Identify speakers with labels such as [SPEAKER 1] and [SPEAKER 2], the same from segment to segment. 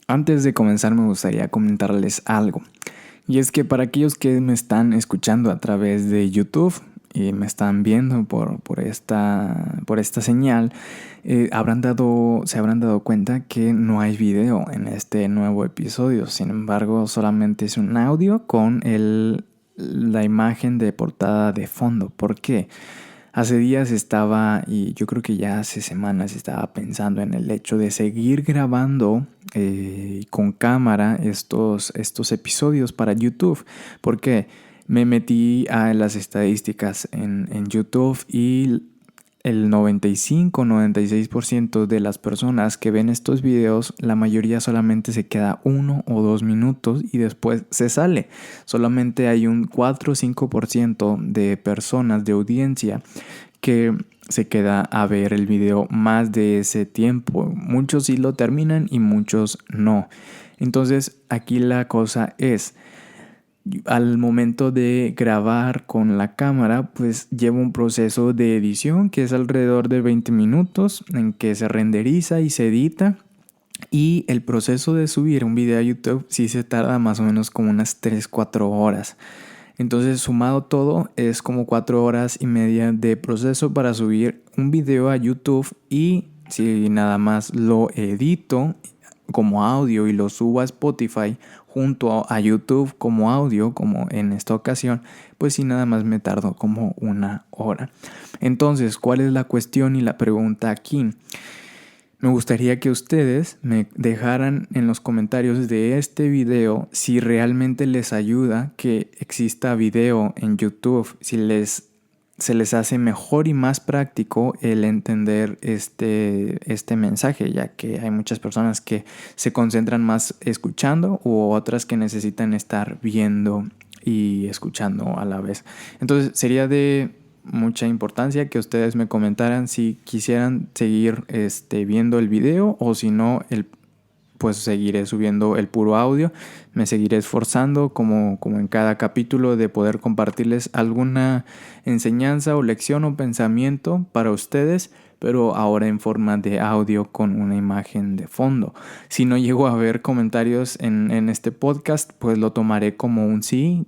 [SPEAKER 1] Antes de comenzar me gustaría comentarles algo. Y es que para aquellos que me están escuchando a través de YouTube y me están viendo por esta señal, se habrán dado cuenta que no hay video en este nuevo episodio. Sin embargo, solamente es un audio con la imagen de portada de fondo. ¿Por qué? Hace días y yo creo que ya hace semanas estaba pensando en el hecho de seguir grabando con cámara estos episodios para YouTube, porque me metí a las estadísticas en YouTube y el 95-96% de las personas que ven estos videos, la mayoría solamente se queda 1 o 2 minutos y después se sale. Solamente hay un 4 o 5% de personas de audiencia que se queda a ver el video más de ese tiempo. Muchos sí lo terminan y muchos no. Entonces aquí la cosa es, al momento de grabar con la cámara, pues lleva un proceso de edición que es alrededor de 20 minutos en que se renderiza y se edita. Y el proceso de subir un video a YouTube sí se tarda más o menos como unas 3-4 horas. Entonces, sumado todo, es como 4 horas y media de proceso para subir un video a YouTube. Y si nada más lo edito como audio y lo subo a Spotify junto a YouTube como audio, como en esta ocasión, pues sí, nada más me tardo como 1 hora. Entonces, ¿cuál es la cuestión y la pregunta aquí? Me gustaría que ustedes me dejaran en los comentarios de este video si realmente les ayuda que exista video en YouTube, si se les hace mejor y más práctico el entender este mensaje, ya que hay muchas personas que se concentran más escuchando u otras que necesitan estar viendo y escuchando a la vez. Entonces sería de mucha importancia que ustedes me comentaran si quisieran seguir viendo el video o si no, pues seguiré subiendo el puro audio. Me seguiré esforzando como en cada capítulo de poder compartirles alguna enseñanza o lección o pensamiento para ustedes, pero ahora en forma de audio con una imagen de fondo. Si no llego a ver comentarios en este podcast, pues lo tomaré como un sí,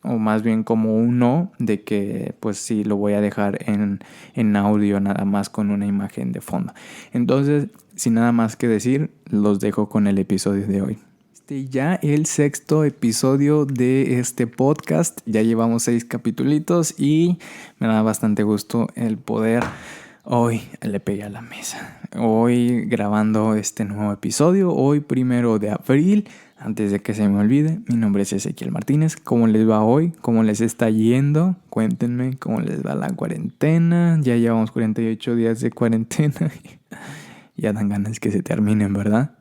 [SPEAKER 1] o más bien como un no, de que pues sí lo voy a dejar en audio nada más con una imagen de fondo. Entonces, sin nada más que decir, los dejo con el episodio de hoy. Ya el 6º episodio de este podcast. Ya llevamos 6 capítulos y me da bastante gusto el poder. Hoy le pegué a la mesa. Hoy grabando este nuevo episodio. Hoy 1 de abril. Antes de que se me olvide, mi nombre es Ezequiel Martínez. ¿Cómo les va hoy? ¿Cómo les está yendo? Cuéntenme cómo les va la cuarentena. Ya llevamos 48 días de cuarentena. Ya dan ganas que se terminen, ¿verdad?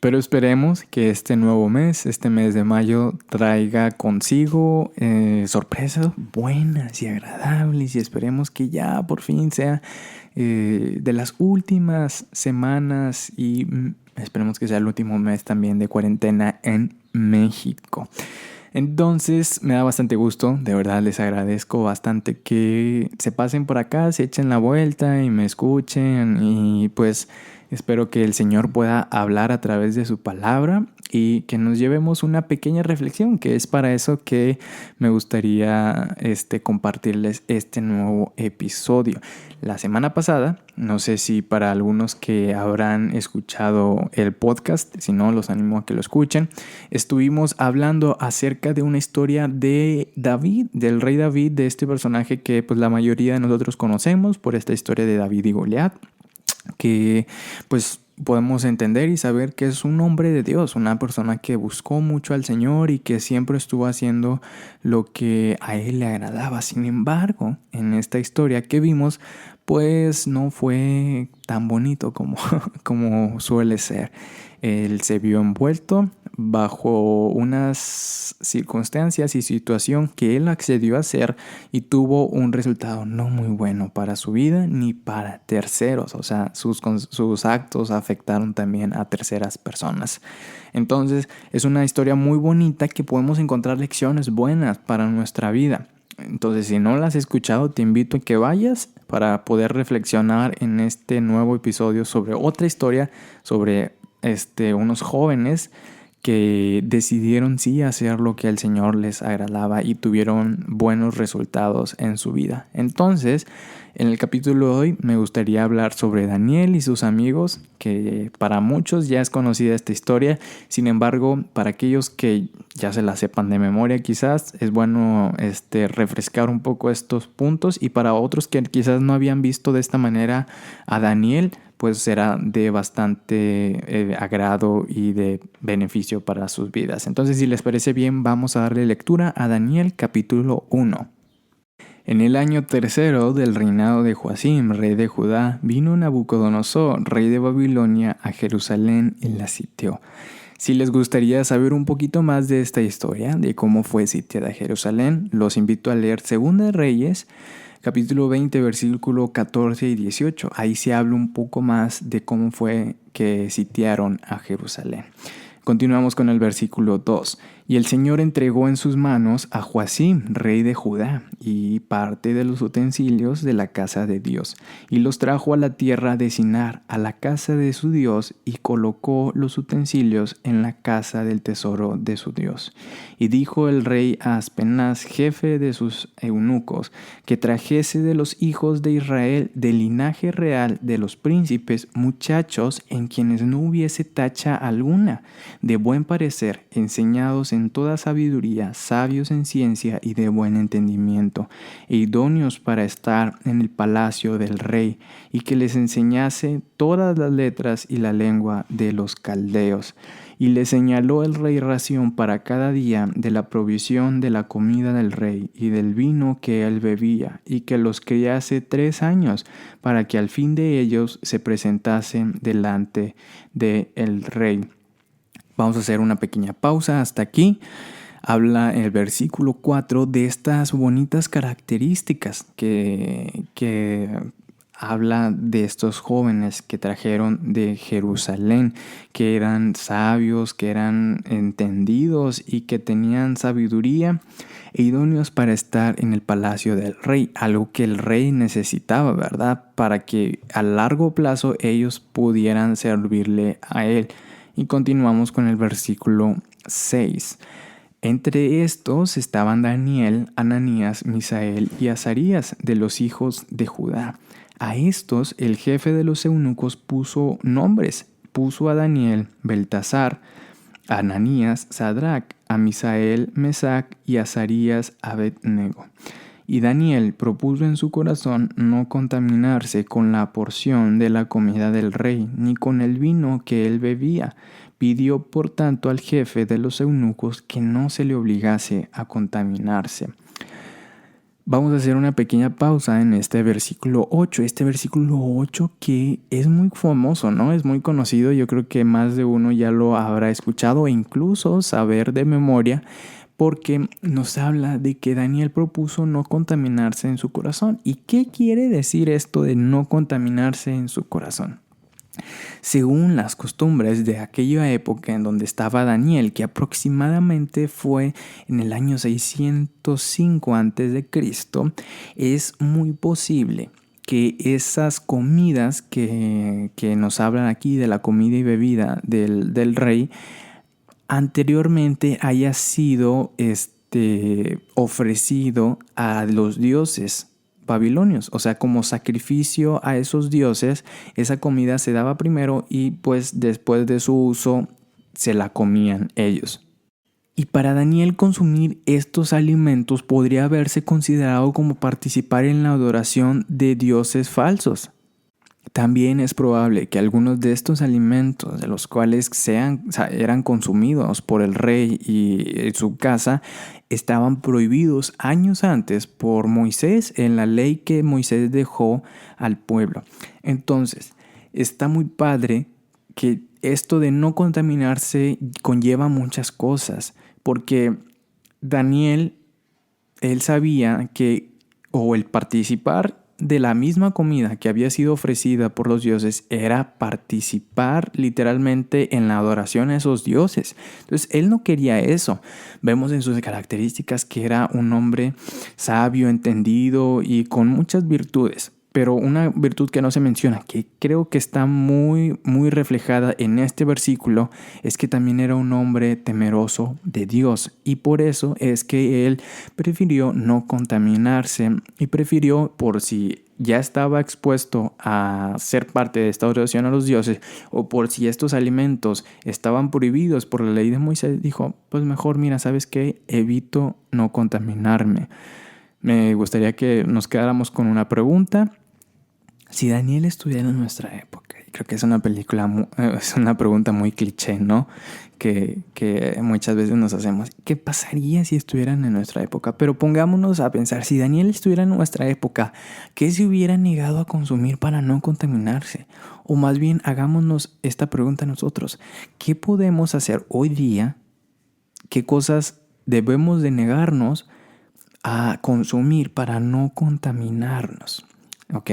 [SPEAKER 1] Pero esperemos que este nuevo mes, este mes de mayo, traiga consigo sorpresas buenas y agradables. Y esperemos que ya por fin sea de las últimas semanas y esperemos que sea el último mes también de cuarentena en México. Entonces me da bastante gusto, de verdad les agradezco bastante que se pasen por acá, se echen la vuelta y me escuchen y pues espero que el Señor pueda hablar a través de su palabra y que nos llevemos una pequeña reflexión, que es para eso que me gustaría compartirles este nuevo episodio. La semana pasada, no sé si para algunos que habrán escuchado el podcast, si no, los animo a que lo escuchen, estuvimos hablando acerca de una historia de David, del rey David, de este personaje que pues la mayoría de nosotros conocemos por esta historia de David y Goliat, que pues podemos entender y saber que es un hombre de Dios, una persona que buscó mucho al Señor y que siempre estuvo haciendo lo que a él le agradaba. Sin embargo, en esta historia que vimos, pues no fue tan bonito como suele ser. Él se vio envuelto bajo unas circunstancias y situación que él accedió a hacer y tuvo un resultado no muy bueno para su vida ni para terceros. O sea, sus actos afectaron también a terceras personas. Entonces, es una historia muy bonita que podemos encontrar lecciones buenas para nuestra vida. Entonces, si no la has escuchado, te invito a que vayas para poder reflexionar en este nuevo episodio sobre otra historia, sobre unos jóvenes que decidieron sí hacer lo que al Señor les agradaba y tuvieron buenos resultados en su vida. Entonces, en el capítulo de hoy me gustaría hablar sobre Daniel y sus amigos, que para muchos ya es conocida esta historia. Sin embargo, para aquellos que ya se la sepan de memoria quizás, es bueno refrescar un poco estos puntos, y para otros que quizás no habían visto de esta manera a Daniel, pues será de bastante agrado y de beneficio para sus vidas. Entonces, si les parece bien, vamos a darle lectura a Daniel capítulo 1. En el año tercero del reinado de Joacim, rey de Judá, vino Nabucodonosor, rey de Babilonia, a Jerusalén y la sitió. Si les gustaría saber un poquito más de esta historia, de cómo fue sitiada Jerusalén, los invito a leer Segunda Reyes, capítulo 20, versículo 14 y 18. Ahí se habla un poco más de cómo fue que sitiaron a Jerusalén. Continuamos con el versículo 2. Y el Señor entregó en sus manos a Joacim, rey de Judá, y parte de los utensilios de la casa de Dios, y los trajo a la tierra de Sinar, a la casa de su Dios, y colocó los utensilios en la casa del tesoro de su Dios. Y dijo el rey a Aspenaz, jefe de sus eunucos, que trajese de los hijos de Israel, del linaje real de los príncipes, muchachos en quienes no hubiese tacha alguna, de buen parecer, enseñados en toda sabiduría, sabios en ciencia y de buen entendimiento, e idóneos para estar en el palacio del rey, y que les enseñase todas las letras y la lengua de los caldeos. Y le señaló el rey ración para cada día de la provisión de la comida del rey y del vino que él bebía, y que los criase 3 años, para que al fin de ellos se presentasen delante del rey. Vamos a hacer una pequeña pausa hasta aquí. Habla el versículo 4 de estas bonitas características que habla de estos jóvenes que trajeron de Jerusalén, que eran sabios, que eran entendidos y que tenían sabiduría e idóneos para estar en el palacio del rey, algo que el rey necesitaba, ¿verdad? Para que a largo plazo ellos pudieran servirle a él. Y continuamos con el versículo 6. Entre estos estaban Daniel, Ananías, Misael y Azarías, de los hijos de Judá. A estos el jefe de los eunucos puso nombres. Puso a Daniel, Beltasar, a Ananías, Sadrac, a Misael, Mesac y a Azarías, Abednego. Y Daniel propuso en su corazón no contaminarse con la porción de la comida del rey, ni con el vino que él bebía. Pidió, por tanto, al jefe de los eunucos que no se le obligase a contaminarse. Vamos a hacer una pequeña pausa en este versículo 8. Este versículo 8 que es muy famoso, ¿no? Es muy conocido. Yo creo que más de uno ya lo habrá escuchado e incluso saber de memoria, porque nos habla de que Daniel propuso no contaminarse en su corazón. ¿Y qué quiere decir esto de no contaminarse en su corazón? Según las costumbres de aquella época en donde estaba Daniel, que aproximadamente fue en el año 605 a.C., es muy posible que esas comidas que nos hablan aquí de la comida y bebida del rey, anteriormente haya sido ofrecido a los dioses babilonios, o sea, como sacrificio a esos dioses. Esa comida se daba primero y pues después de su uso se la comían ellos. Y para Daniel consumir estos alimentos podría haberse considerado como participar en la adoración de dioses falsos. También es probable que algunos de estos alimentos, de los cuales eran consumidos por el rey y su casa, estaban prohibidos años antes por Moisés en la ley que Moisés dejó al pueblo. Entonces, está muy padre que esto de no contaminarse conlleva muchas cosas, porque Daniel, él sabía que, o el participar de la misma comida que había sido ofrecida por los dioses, era participar literalmente en la adoración a esos dioses. Entonces él no quería eso. Vemos en sus características que era un hombre sabio, entendido y con muchas virtudes. Pero una virtud que no se menciona, que creo que está muy, muy reflejada en este versículo, es que también era un hombre temeroso de Dios. Y por eso es que él prefirió no contaminarse y prefirió, por si ya estaba expuesto a ser parte de esta adoración a los dioses, o por si estos alimentos estaban prohibidos por la ley de Moisés, dijo, pues mejor, mira, ¿sabes qué? Evito no contaminarme. Me gustaría que nos quedáramos con una pregunta. Si Daniel estuviera en nuestra época, y creo que es una es una pregunta muy cliché, ¿no? Que muchas veces nos hacemos. ¿Qué pasaría si estuvieran en nuestra época? Pero pongámonos a pensar, si Daniel estuviera en nuestra época, ¿qué se hubiera negado a consumir para no contaminarse? O más bien, hagámonos esta pregunta nosotros. ¿Qué podemos hacer hoy día? ¿Qué cosas debemos de negarnos a consumir para no contaminarnos? ¿Ok?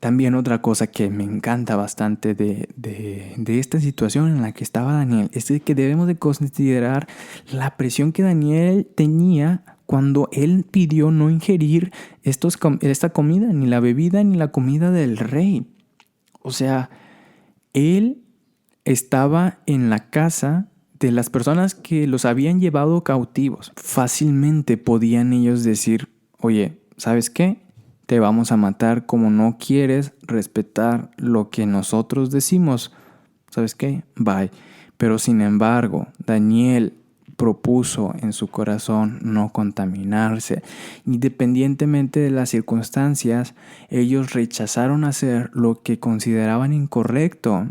[SPEAKER 1] También otra cosa que me encanta bastante de esta situación en la que estaba Daniel es que debemos de considerar la presión que Daniel tenía cuando él pidió no ingerir esta comida, ni la bebida, ni la comida del rey. O sea, él estaba en la casa de las personas que los habían llevado cautivos. Fácilmente podían ellos decir, oye, ¿sabes qué? Te vamos a matar como no quieres respetar lo que nosotros decimos. ¿Sabes qué? Bye. Pero sin embargo, Daniel propuso en su corazón no contaminarse. Independientemente de las circunstancias, ellos rechazaron hacer lo que consideraban incorrecto,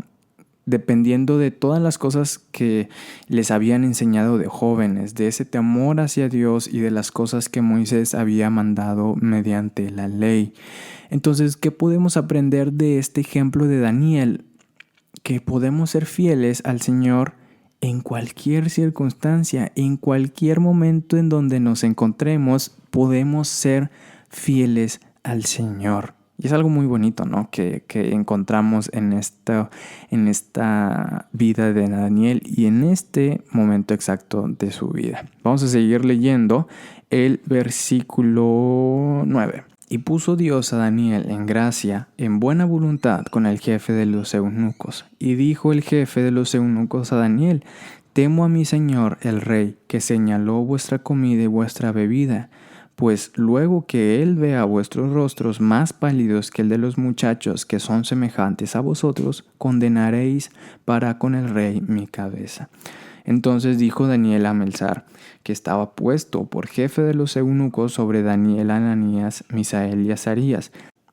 [SPEAKER 1] dependiendo de todas las cosas que les habían enseñado de jóvenes, de ese temor hacia Dios y de las cosas que Moisés había mandado mediante la ley. Entonces, ¿qué podemos aprender de este ejemplo de Daniel? Que podemos ser fieles al Señor en cualquier circunstancia, en cualquier momento en donde nos encontremos, podemos ser fieles al Señor. Y es algo muy bonito, ¿no? Que encontramos en esta vida de Daniel y en este momento exacto de su vida. Vamos a seguir leyendo el versículo 9. Y puso Dios a Daniel en gracia, en buena voluntad con el jefe de los eunucos. Y dijo el jefe de los eunucos a Daniel, temo a mi señor el rey, que señaló vuestra comida y vuestra bebida. Pues luego que él vea vuestros rostros más pálidos que el de los muchachos que son semejantes a vosotros, condenaréis para con el rey mi cabeza. Entonces dijo Daniel a Melzar, que estaba puesto por jefe de los eunucos sobre Daniel, Ananías, Misael y Azarías,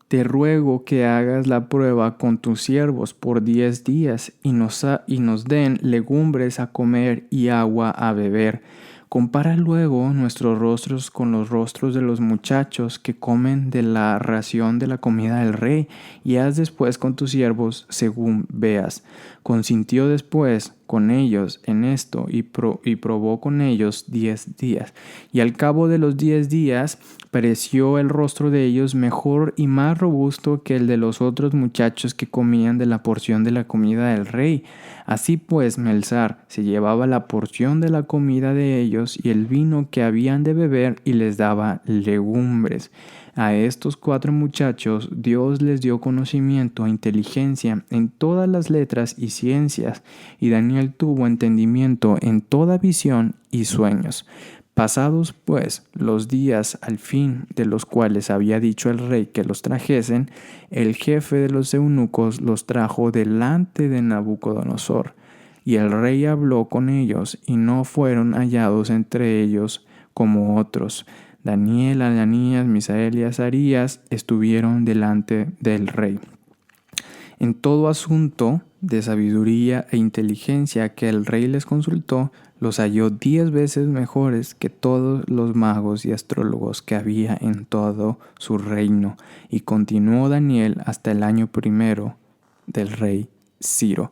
[SPEAKER 1] te ruego que hagas la prueba con tus siervos por 10 días y nos den legumbres a comer y agua a beber. Compara luego nuestros rostros con los rostros de los muchachos que comen de la ración de la comida del rey, y haz después con tus siervos según veas. Consintió después con ellos en esto y probó con ellos 10 días. Y al cabo de los 10 días pareció el rostro de ellos mejor y más robusto que el de los otros muchachos que comían de la porción de la comida del rey. Así pues, Melzar se llevaba la porción de la comida de ellos y el vino que habían de beber y les daba legumbres. A estos 4 muchachos Dios les dio conocimiento e inteligencia en todas las letras y ciencias, y Daniel tuvo entendimiento en toda visión y sueños. Pasados pues los días al fin de los cuales había dicho el rey que los trajesen, el jefe de los eunucos los trajo delante de Nabucodonosor. Y el rey habló con ellos, y no fueron hallados entre ellos como otros. Daniel, Ananías, Misael y Azarías estuvieron delante del rey. En todo asunto de sabiduría e inteligencia que el rey les consultó, los halló 10 veces mejores que todos los magos y astrólogos que había en todo su reino. Y continuó Daniel hasta el año 1 del rey Ciro.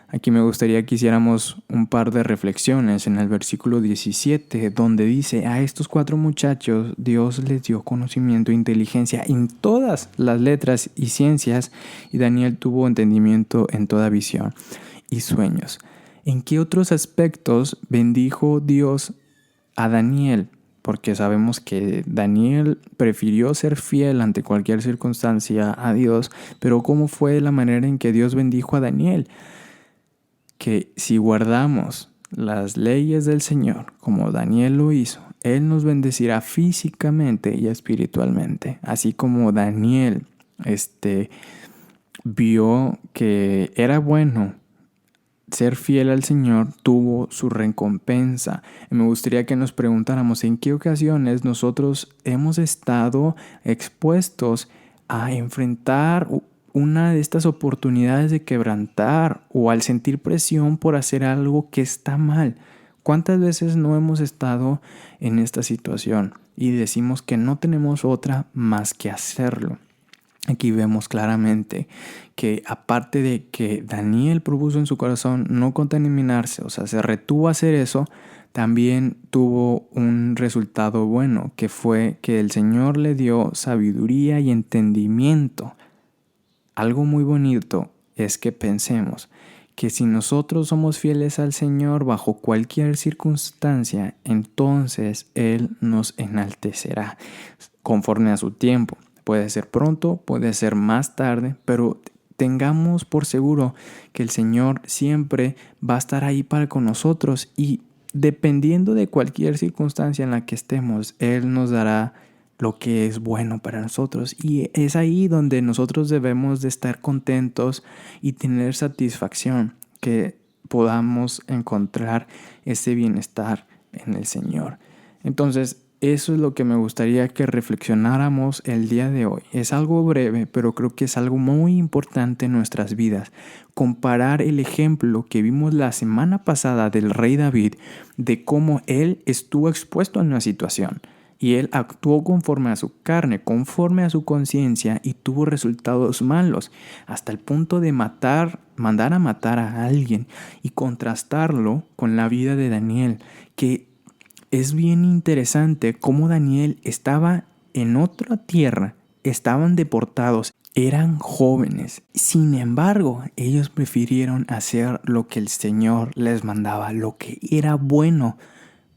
[SPEAKER 1] Aquí me gustaría que hiciéramos un par de reflexiones en el versículo 17, donde dice, a estos 4 muchachos Dios les dio conocimiento e inteligencia en todas las letras y ciencias, y Daniel tuvo entendimiento en toda visión y sueños. ¿En qué otros aspectos bendijo Dios a Daniel? porque sabemos que Daniel prefirió ser fiel ante cualquier circunstancia a Dios, pero ¿cómo fue la manera en que Dios bendijo a Daniel? Que si guardamos las leyes del Señor, como Daniel lo hizo, Él nos bendecirá físicamente y espiritualmente, así como Daniel vio que era bueno ser fiel al Señor, tuvo su recompensa. Y me gustaría que nos preguntáramos en qué ocasiones nosotros hemos estado expuestos a enfrentar una de estas oportunidades de quebrantar o al sentir presión por hacer algo que está mal. ¿Cuántas veces no hemos estado en esta situación y decimos que no tenemos otra más que hacerlo? Aquí vemos claramente que aparte de que Daniel propuso en su corazón no contaminarse, o sea, se retuvo a hacer eso, también tuvo un resultado bueno, que fue que el Señor le dio sabiduría y entendimiento. Algo muy bonito es que pensemos que si nosotros somos fieles al Señor bajo cualquier circunstancia, entonces Él nos enaltecerá conforme a su tiempo. Puede ser pronto, puede ser más tarde, pero tengamos por seguro que el Señor siempre va a estar ahí para con nosotros y dependiendo de cualquier circunstancia en la que estemos, Él nos dará lo que es bueno para nosotros. Y es ahí donde nosotros debemos de estar contentos y tener satisfacción, que podamos encontrar ese bienestar en el Señor. Entonces, eso es lo que me gustaría que reflexionáramos el día de hoy. Es algo breve, pero creo que es algo muy importante en nuestras vidas. Comparar el ejemplo que vimos la semana pasada del rey David, de cómo él estuvo expuesto a una situación y él actuó conforme a su carne, conforme a su conciencia y tuvo resultados malos, hasta el punto de mandar a matar a alguien, y contrastarlo con la vida de Daniel, que es bien interesante cómo Daniel estaba en otra tierra, estaban deportados, eran jóvenes. Sin embargo, ellos prefirieron hacer lo que el Señor les mandaba, lo que era bueno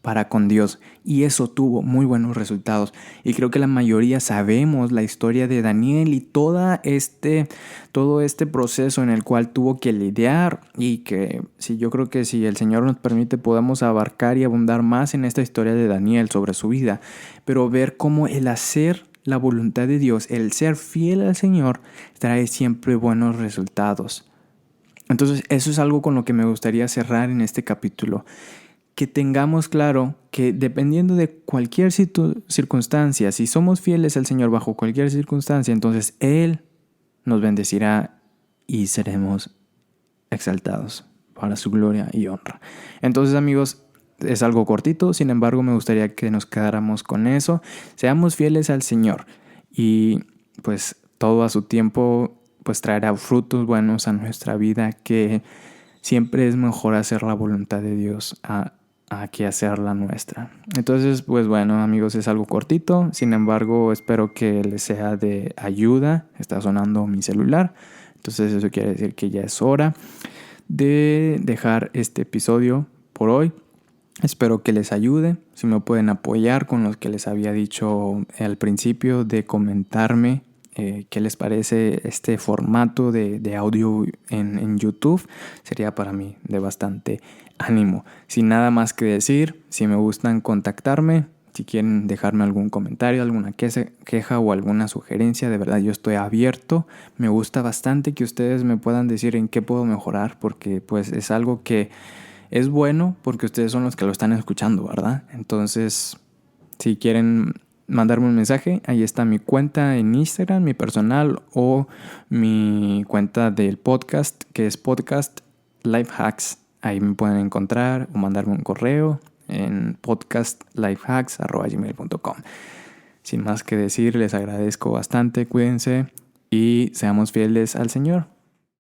[SPEAKER 1] para con Dios, y eso tuvo muy buenos resultados. Y creo que la mayoría sabemos la historia de Daniel y todo este proceso en el cual tuvo que lidiar, y que yo creo que si el Señor nos permite podemos abarcar y abundar más en esta historia de Daniel sobre su vida, pero ver cómo el hacer la voluntad de Dios, el ser fiel al Señor, trae siempre buenos resultados. Entonces eso es algo con lo que me gustaría cerrar en este capítulo. Que tengamos claro que dependiendo de cualquier circunstancia, si somos fieles al Señor bajo cualquier circunstancia, entonces Él nos bendecirá y seremos exaltados para su gloria y honra. Entonces, amigos, es algo cortito, sin embargo me gustaría que nos quedáramos con eso. Seamos fieles al Señor y pues todo a su tiempo pues traerá frutos buenos a nuestra vida, que siempre es mejor hacer la voluntad de Dios a que hacer la nuestra. Entonces, pues bueno, amigos, es algo cortito, sin embargo espero que les sea de ayuda. Está sonando mi celular, entonces eso quiere decir que ya es hora de dejar este episodio por hoy. Espero que les ayude. Si me pueden apoyar con lo que les había dicho al principio, de comentarme qué les parece este formato de audio en YouTube, sería para mí de bastante ánimo. Sin nada más que decir, si me gustan contactarme, si quieren dejarme algún comentario, alguna queja o alguna sugerencia, de verdad yo estoy abierto. Me gusta bastante que ustedes me puedan decir en qué puedo mejorar, porque pues es algo que es bueno, porque ustedes son los que lo están escuchando, ¿verdad? Entonces, si quieren mandarme un mensaje, ahí está mi cuenta en Instagram, mi personal, o mi cuenta del podcast, que es Podcast Life Hacks. Ahí me pueden encontrar o mandarme un correo en podcastlifehacks@gmail.com. Sin más que decir, les agradezco bastante, cuídense y seamos fieles al Señor.